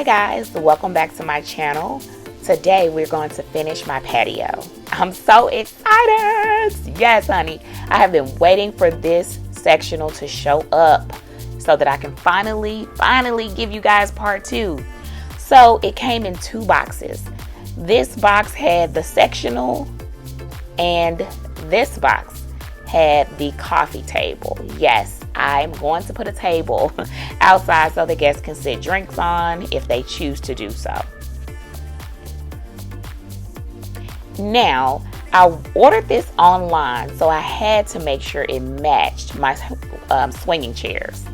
Hi guys, welcome back to my channel. Today we're going to finish my patio. I'm so excited. Yes, honey. I have been waiting for this sectional to show up so that I can finally give you guys part 2. So it came in 2 boxes. This box had the sectional and this box had the coffee table. Yes, I'm going to put a table outside so the guests can sit drinks on if they choose to do so. Now, I ordered this online, so I had to make sure it matched my swinging chairs.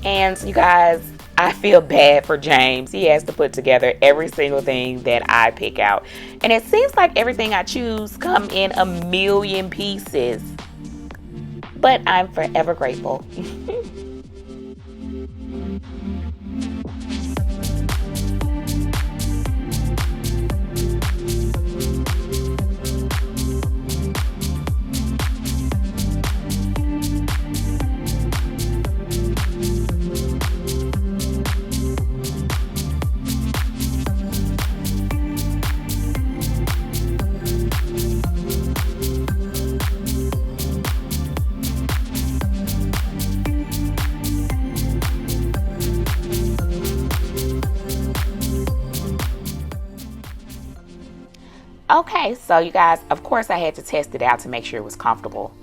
And you guys, I feel bad for James. He has to put together every single thing that I pick out. And it seems like everything I choose come in a million pieces. But I'm forever grateful. Okay, so you guys, of course I had to test it out to make sure it was comfortable.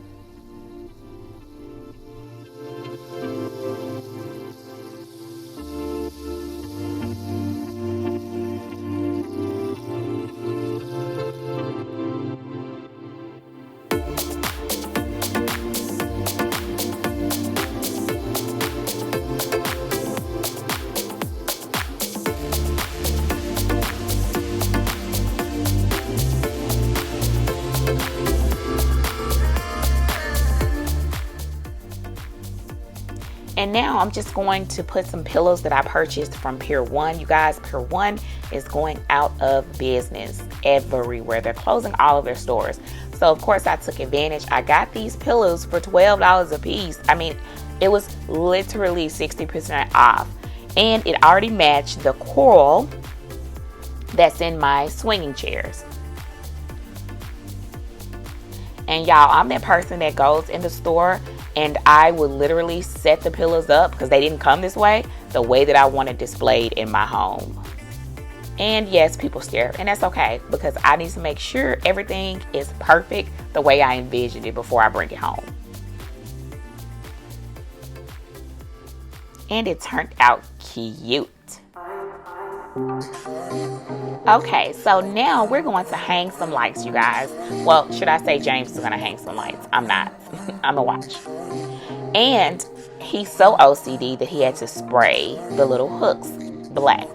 And now I'm just going to put some pillows that I purchased from Pier 1. You guys, Pier 1 is going out of business everywhere. They're closing all of their stores. So of course I took advantage. I got these pillows for $12 a piece. I mean, it was literally 60% off. And it already matched the coral that's in my swinging chairs. And y'all, I'm that person that goes in the store and I would literally set the pillows up because they didn't come this way, the way that I want it displayed in my home. And yes, people stare, and that's okay because I need to make sure everything is perfect the way I envisioned it before I bring it home. And it turned out cute. Okay, so now we're going to hang some lights, you guys. Well, should I say James is going to hang some lights? I'm not. I'm going to watch. And he's so OCD that he had to spray the little hooks black.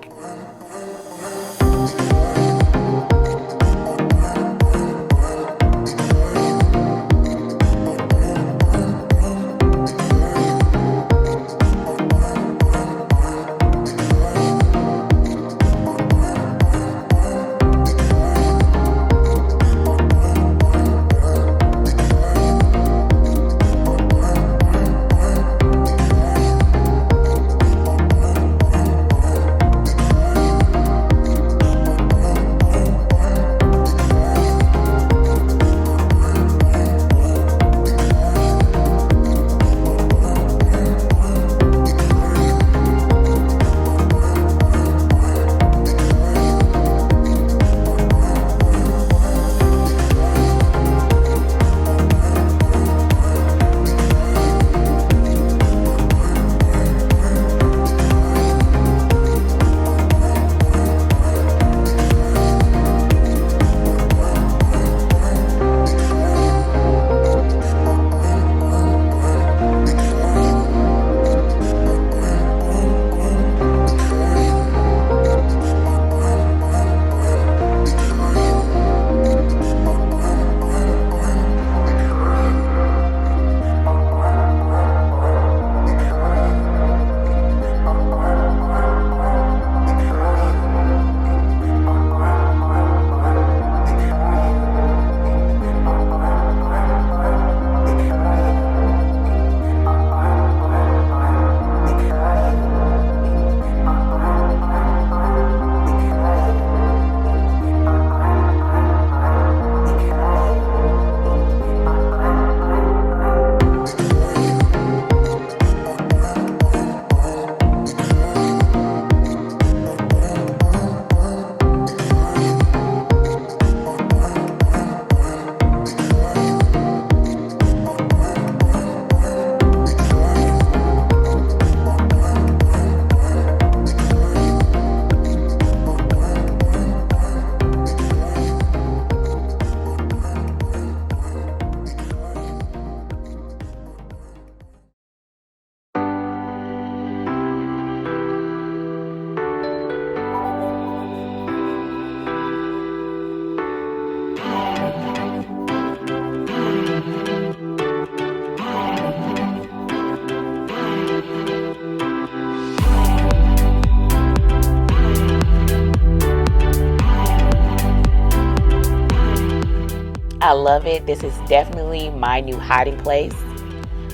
love it. This is definitely my new hiding place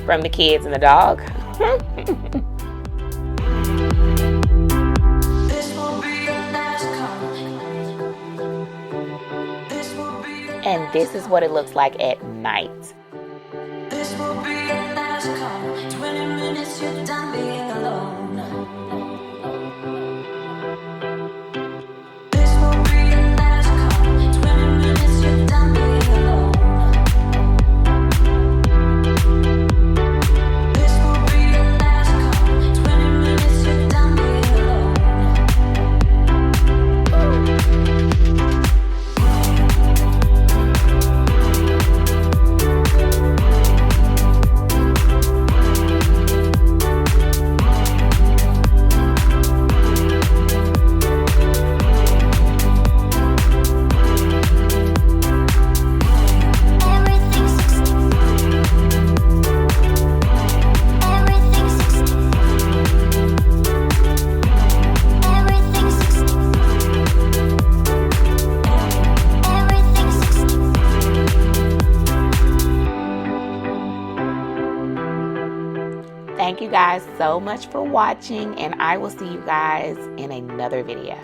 from the kids and the dog. And this is what it looks like at night. This will be your last call. 20 minutes, you're done being alone. This will be your last call. 20 minutes, you're done being alone. This will be your last call. 20 minutes, you're done being alone. Thank you guys so much for watching, and I will see you guys in another video.